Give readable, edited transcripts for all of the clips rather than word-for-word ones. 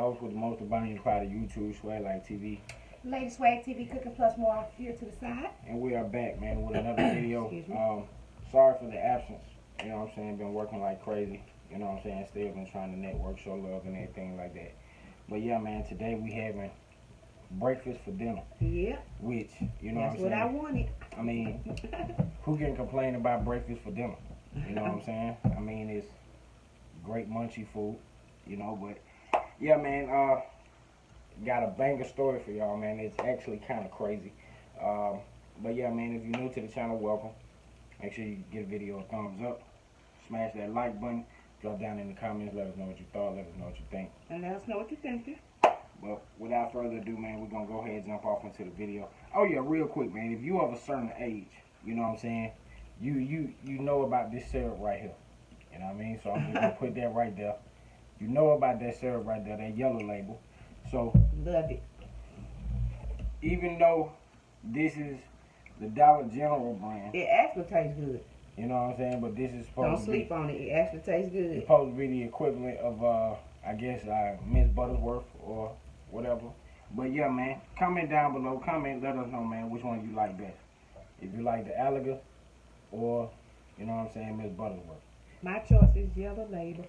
host with the most abundant part of YouTube, Swag Like TV. Lady Swag TV, cooking plus more here to the side. And we are back, man, with another video. Sorry for the absence. You know what I'm saying? Been working like crazy. You know what I'm saying? Still been trying to network, show love, and everything like that. But yeah, man, today we having breakfast for dinner. Yeah. Which, you know That's what I'm saying? what I wanted. I mean, who can complain about breakfast for dinner? You know what I'm saying? I mean, it's great munchy food, you know, but yeah, man, got a banger story for y'all, man. It's actually kind of crazy. But yeah, man, if you're new to the channel, welcome. Make sure you give the video a thumbs up. Smash that like button. Drop down in the comments. Let us know what you thought. Let us know what you think. And let us know what you're thinking. But without further ado, man, we're going to go ahead and jump off into the video. Oh, yeah, real quick, man. If you of a certain age, you know what I'm saying, you know about this syrup right here. You know what I mean? So I'm just going to put that right there. You know about that syrup right there, that yellow label. So, love it. Even though this is the Dollar General brand, it actually tastes good. You know what I'm saying? But this is supposed to be... Don't sleep on it. It actually tastes good. It's supposed to be the equivalent of, I guess, Miss Butterworth or whatever. But yeah, man, comment down below. Comment, let us know, man, which one you like best. If you like the Alligator or, you know what I'm saying, Miss Butterworth. My choice is yellow label.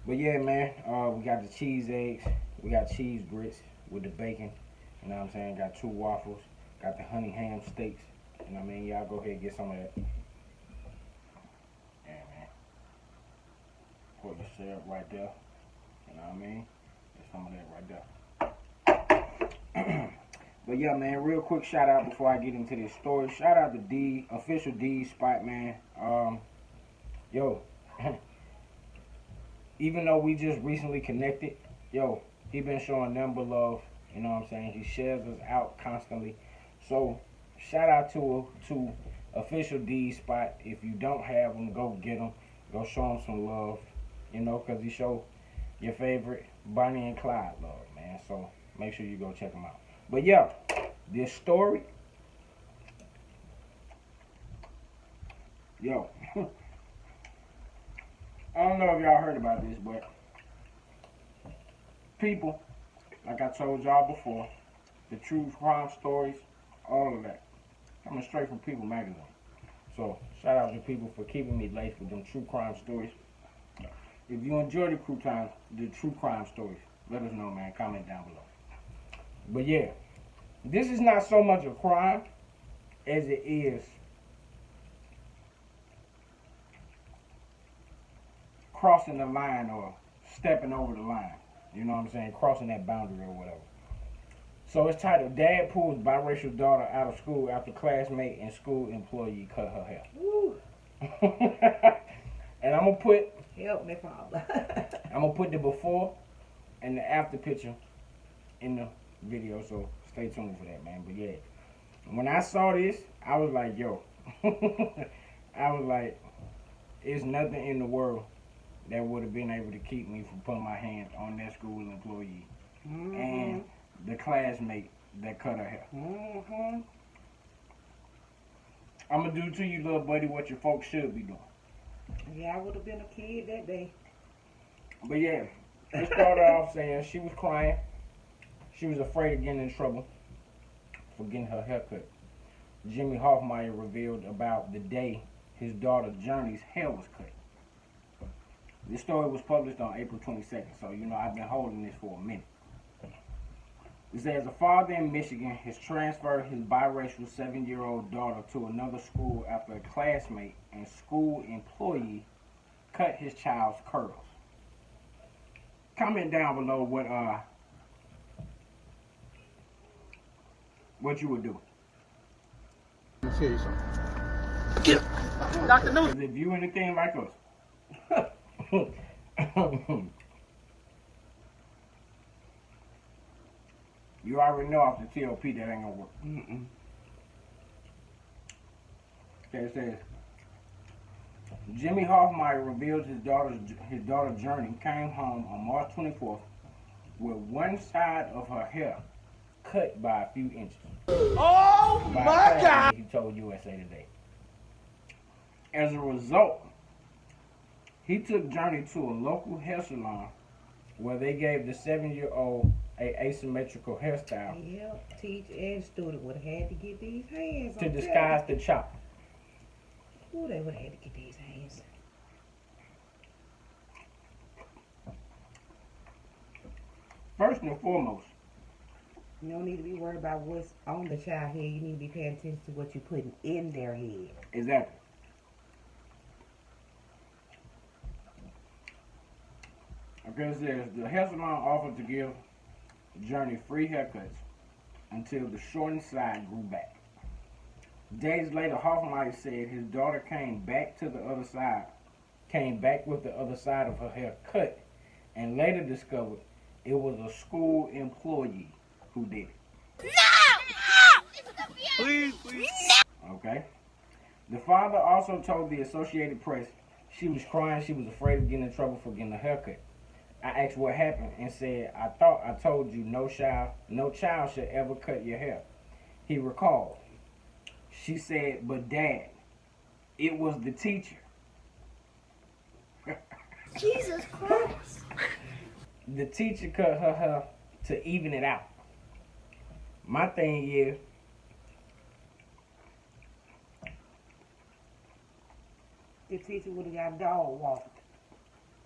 But yeah, man, we got the cheese eggs. We got cheese grits with the bacon. You know what I'm saying? Got 2 waffles. Got the honey ham steaks. You know what I mean? Y'all go ahead and get some of that. Yeah, man. Pour the syrup right there. You know what I mean? Get some of that right there. But yeah, man, real quick shout out before I get into this story. Shout out to D, official D spot, man. Yo, even though we just recently connected, yo, he been showing number love. You know what I'm saying? He shares us out constantly. So shout out to official D spot. If you don't have him, go get him. Go show him some love. You know, because he show your favorite Bonnie and Clyde love, man. So make sure you go check him out. But yeah, this story, yo, I don't know if y'all heard about this, but people, like I told y'all before, the true crime stories, all of that, coming straight from People Magazine. So shout out to people for keeping me laced with them true crime stories. If you enjoy the true crime stories, let us know, man. Comment down below. But yeah, this is not so much a crime as it is crossing the line or stepping over the line. You know what I'm saying? Crossing that boundary or whatever. So it's titled, Dad Pulls Biracial Daughter Out of School After Classmate and School Employee Cut Her Hair. Woo. And I'm going to put... Help me, Father. I'm going to put the before and the after picture in the video, so stay tuned for that, man. But yeah, when I saw this, I was like, yo. I was like, there's nothing in the world that would have been able to keep me from putting my hands on that school employee and the classmate that cut her hair. I'm going to do to you, little buddy, what your folks should be doing. Yeah, I would have been a kid that day. But yeah, it started off saying she was crying. She was afraid of getting in trouble for getting her hair cut. Jimmy Hoffmeyer revealed about the day his daughter Journey's hair was cut. This story was published on April 22nd, so you know I've been holding this for a minute. It says a father in Michigan has transferred his biracial 7-year-old daughter to another school after a classmate and school employee cut his child's curls. Comment down below what you would do. Let me tell you something. Get Dr. News. If you anything like us, you already know off the TOP that ain't gonna work. Okay, it says Jimmy Hoffmeyer reveals his daughter Journey came home on March 24th with one side of her hair cut by a few inches. Oh my God! He told USA Today. As a result, he took Journey to a local hair salon where they gave the 7-year-old a asymmetrical hairstyle Yep, teacher and student would have had to get these hands. to disguise the chop. Ooh, they would have had to get these hands. First and foremost, You don't need to be worried about what's on the child head. You need to be paying attention to what you're putting in their head. exactly. Okay, it says the hair salon offered to give Journey free haircuts until the shortened side grew back. Days later, Hoffmeyer said his daughter came back with the other side of her hair cut, and later discovered it was a school employee who did it. Please. Okay. The father also told the Associated Press she was crying. She was afraid of getting in trouble for getting a haircut. I asked what happened and said, I thought I told you no child should ever cut your hair. He recalled. She said, but Dad, it was the teacher. Jesus Christ. The teacher cut her hair to even it out. My thing is, The teacher would have got dog walked.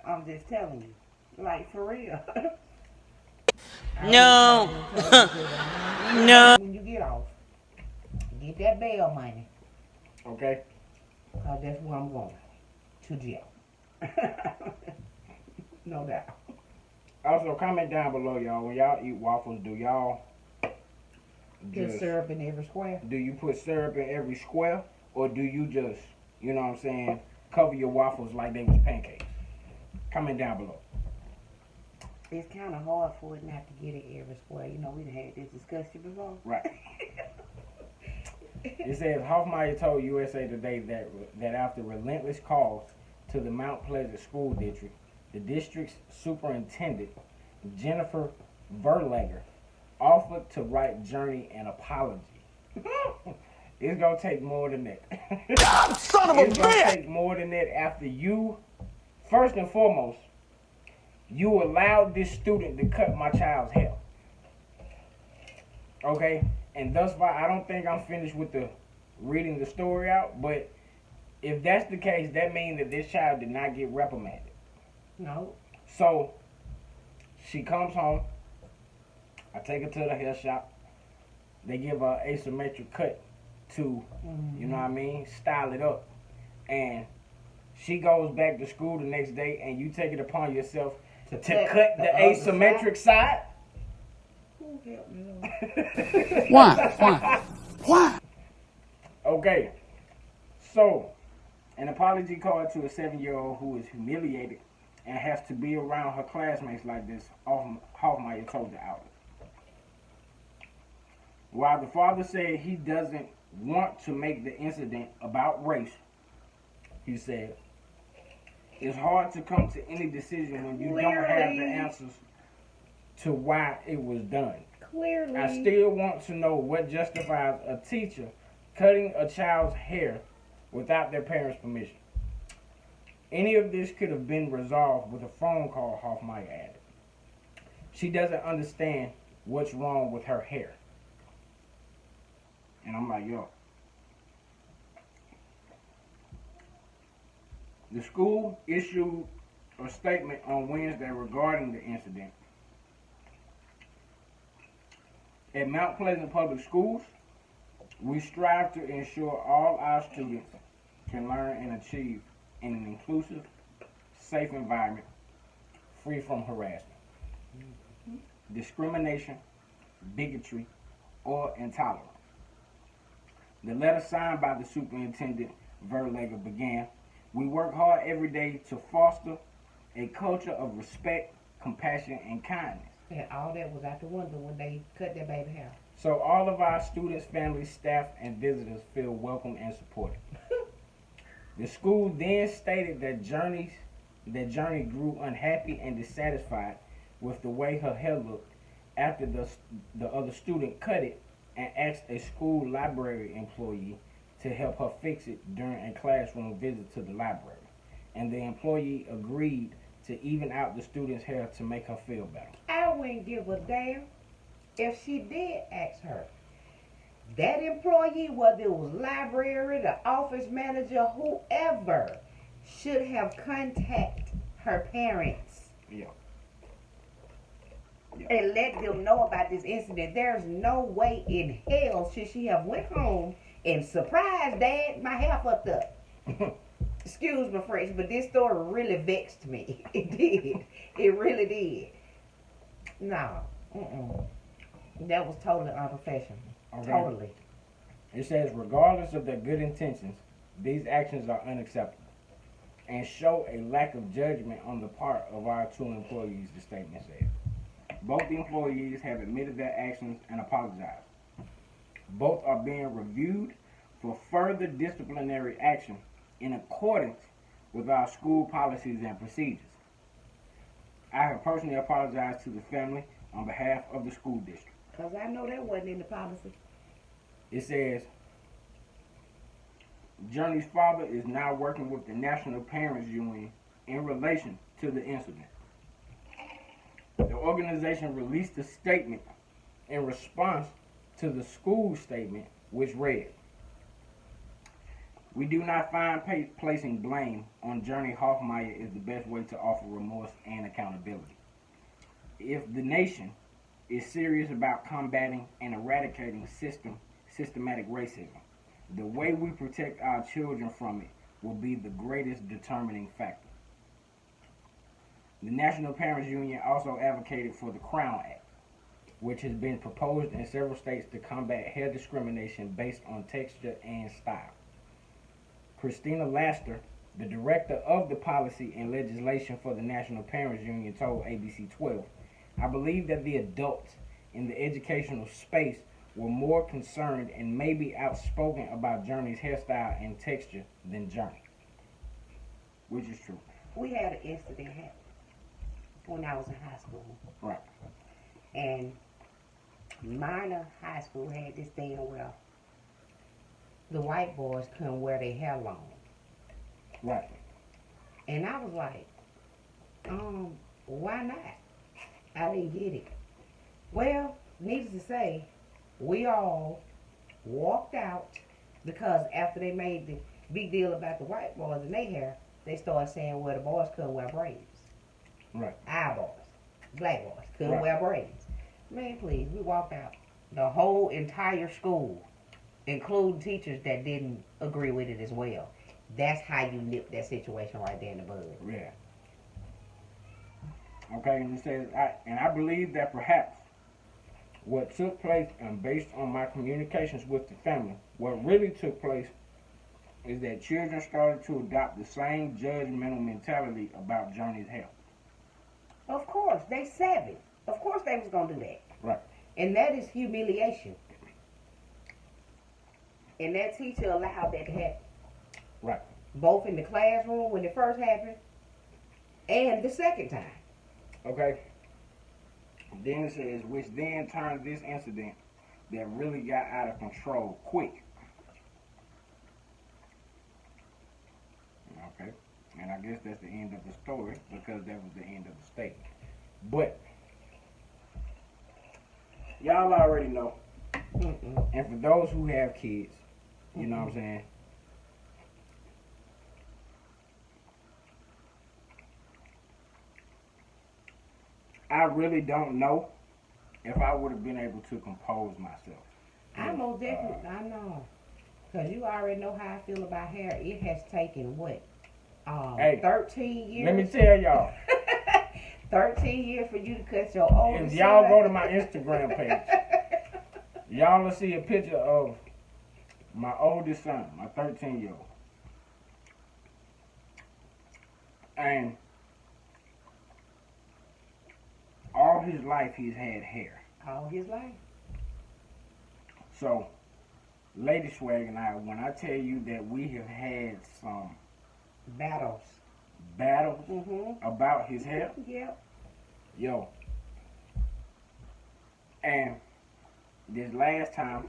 I'm just telling you. Like, for real. No. No. When you get off, get that bail money. okay, Because that's where I'm going. To jail. No doubt. also comment down below, y'all. When y'all eat waffles, do y'all Just syrup in every square. do you put syrup in every square, or do you just, you know what I'm saying, cover your waffles like they was pancakes? Comment down below. It's kind of hard for it not to get it every square. You know, we done had this discussion before. Right. It says Hoffmeyer told USA Today that after relentless calls to the Mount Pleasant School District, the district's superintendent, Jennifer Verlager, offered to write Journey an apology. It's going to take more than that. Son of a It's going to bitch! take more than that after you, first and foremost, you allowed this student to cut my child's hair. Okay? And thus far, I don't think I'm finished with the reading the story out, but if that's the case, that means that this child did not get reprimanded. No. So, she comes home. I take her to the hair shop. They give her an asymmetric cut to, you know what I mean, style it up. And she goes back to school the next day, and you take it upon yourself to cut the asymmetric side? Who helped me? Why? Okay. So, an apology card to a 7-year-old who is humiliated and has to be around her classmates like this, Hoffmeyer told the outlet. While the father said he doesn't want to make the incident about race, he said, it's hard to come to any decision when you don't have the answers to why it was done. Clearly. I still want to know what justifies a teacher cutting a child's hair without their parents' permission. Any of this could have been resolved with a phone call, Hoffmeyer added. She doesn't understand what's wrong with her hair. And I'm like, yo. The school issued a statement on Wednesday regarding the incident. At Mount Pleasant Public Schools, we strive to ensure all our students can learn and achieve in an inclusive, safe environment, free from harassment, discrimination, bigotry, or intolerance. The letter signed by the superintendent, Verlager, began, we work hard every day to foster a culture of respect, compassion, and kindness. And all that was out the window when they cut that baby hair. So all of our students, families, staff, and visitors feel welcome and supported. The school then stated that Journey grew unhappy and dissatisfied with the way her hair looked after the other student cut it and asked a school library employee to help her fix it during a classroom visit to the library. And the employee agreed to even out the student's hair to make her feel better. I wouldn't give a damn if she did ask her. That employee, whether it was library, the office manager, whoever, should have contacted her parents. Yeah. And let them know about this incident. There's no way in hell should she have went home and surprised Dad, my hair fucked up. Excuse my French, but this story really vexed me. It did. It really did. No. That was totally unprofessional. Okay. Totally. It says, regardless of their good intentions, these actions are unacceptable and show a lack of judgment on the part of our two employees, the statement said. Both the employees have admitted their actions and apologized. Both are being reviewed for further disciplinary action in accordance with our school policies and procedures. I have personally apologized to the family on behalf of the school district. Because I know that wasn't in the policy. It says, Journey's father is now working with the National Parents Union in relation to the incident. The organization released a statement in response to the school statement, which read, "We do not find placing blame on Journey Hoffmeyer is the best way to offer remorse and accountability. If the nation is serious about combating and eradicating systematic racism, the way we protect our children from it will be the greatest determining factor." The National Parents Union also advocated for the Crown Act, which has been proposed in several states to combat hair discrimination based on texture and style. Christina Laster, the director of the policy and legislation for the National Parents Union, told ABC 12, "I believe that the adults in the educational space were more concerned and maybe outspoken about Journey's hairstyle and texture than Journey." Which is true. We had an incident happen when I was in high school. Right. And minor high school had this thing where the white boys couldn't wear their hair long. Right. And I was like, why not? I didn't get it. Well, needless to say, we all walked out because after they made the big deal about the white boys and their hair, they started saying, well, the boys couldn't wear braids. Right. Our boys, black boys, couldn't Right. wear braids. Man, please, we walked out. The whole entire school, including teachers that didn't agree with it as well. That's how you nip that situation right there in the bud. Yeah. Okay, and it says, I believe that perhaps what took place, and based on my communications with the family, what really took place is that children started to adopt the same judgmental mentality about Journey's hair. Of course, they savvy. Of course they was gonna do that. Right. And that is humiliation. And that teacher allowed that to happen. Right. Both in the classroom when it first happened and the second time. Okay. Then it says, which then turned this incident that really got out of control quick. Okay. And I guess that's the end of the story because that was the end of the statement. But y'all already know. And for those who have kids, you know what I'm saying? I really don't know if I would have been able to compose myself. I most definitely, I know. Because you already know how I feel about hair. It has taken, what, Hey, 13 years? Let me tell y'all. 13 years for you to cut your oldest If y'all son. go to my Instagram page, y'all will see a picture of my oldest son, my 13-year-old. And all his life he's had hair. All his life. So, Lady Swag and I, when I tell you that we have had some Battles. battles Mm-hmm. about his hair, Yep. yo. And this last time,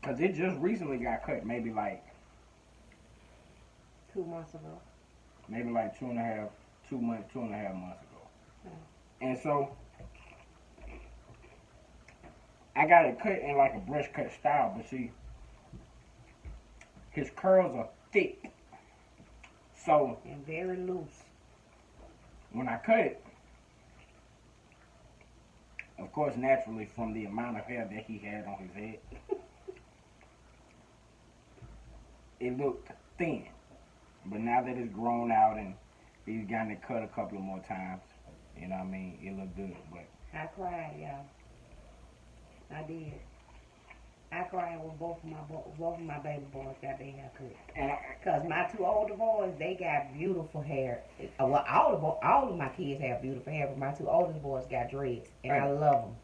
because it just recently got cut, maybe like 2 months ago. maybe like 2.5, 2 months, 2.5 months ago. And so I got it cut in like a brush cut style, but see, his curls are thick. So And very loose. when I cut it, of course, naturally from the amount of hair that he had on his head, it looked thin. But now that it's grown out and he's gotten it cut a couple of more times, you know what I mean, it looked good. But I cried, y'all. I did. I cried when both of my baby boys got their hair cut. and Cause my 2 older boys, they got beautiful hair. Well, all of my kids have beautiful hair, but my 2 oldest boys got dreads, and I love them.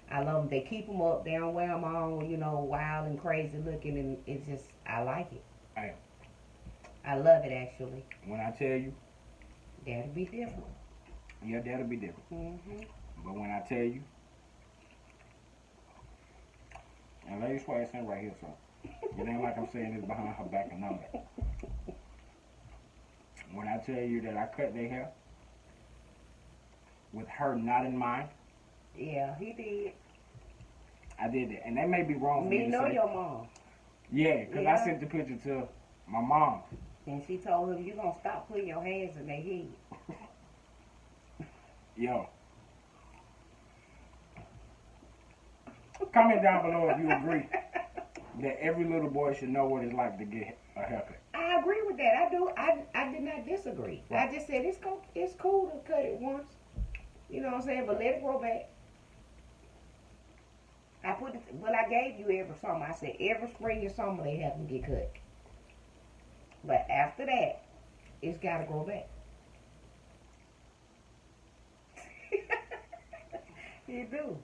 I love them. They keep them up. They don't wear them all, wild and crazy looking, and it's just I like it. Hey. I love it actually. when I tell you, That'll be different. yeah, that'll be different. Mhm. But when I tell you, and Lady Swag sitting right here, so it ain't like I'm saying this behind her back and all that. When I tell you that I cut their hair with her not in mind, Yeah, he did. I did that. And that may be wrong for me Me to know say. your mom, Yeah, because Yeah. I sent the picture to my mom. and she told him you gonna stop putting your hands in their head. Yo. Comment down below if you agree that every little boy should know what it's like to get a haircut. I agree with that. I do. I did not disagree. Right. I just said it's cool to cut it once. You know what I'm saying? But let it grow back. I gave you every summer. I said every spring and summer they have them get cut. But after that, it's got to grow back. You do.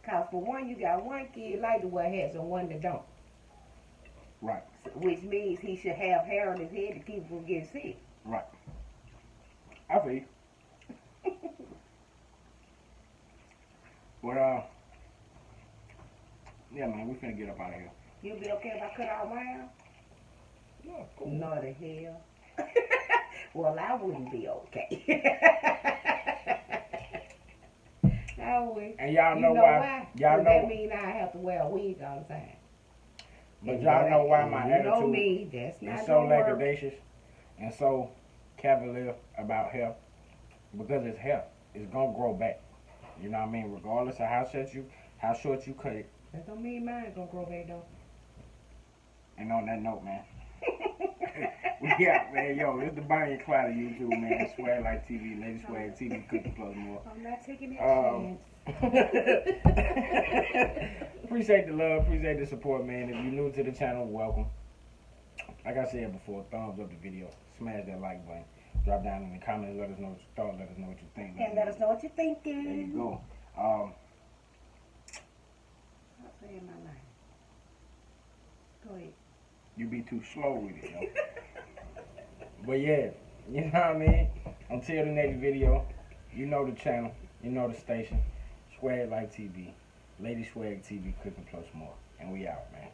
Cause for one, you got one kid like to wear hats and one that don't. Right, Which means he should have hair on his head to keep him from getting sick. right. I feel you. But, yeah, man, we finna get up out of here. You be okay if I cut all mine? Yeah, cool. No, the hell. Well, I wouldn't be okay. I would. And y'all You know know why? why? Y'all 'Cause know, that mean I have to wear a wig all the time. but And y'all that- know why my you know attitude me, that's not is so gonna work. lackadaisious and so cavalier about hair, because it's hair. It's gonna grow back. You know what I mean? Regardless of how short you cut it. That don't mean mine gonna grow back though. And on that note, man. Yeah, man, yo, it's the Bonnie and Clyde of YouTube, man. Swag Like TV, Lady Swag TV, Cookie Plus more. I'm not taking that Um, chance. Appreciate the love, appreciate the support, man. If you're new to the channel, welcome. Like I said before, thumbs up the video, smash that like button, drop down in the comments, let us know what you thought, let us know what you think. And let us know what you're thinking. There you go. Stop saying my name. Go ahead. You be too slow with it, yo. But yeah, you know what I mean? Until the next video, you know the channel, you know the station. Swag Like TV, Lady Swag TV, Cooking Plus more. And we out, man.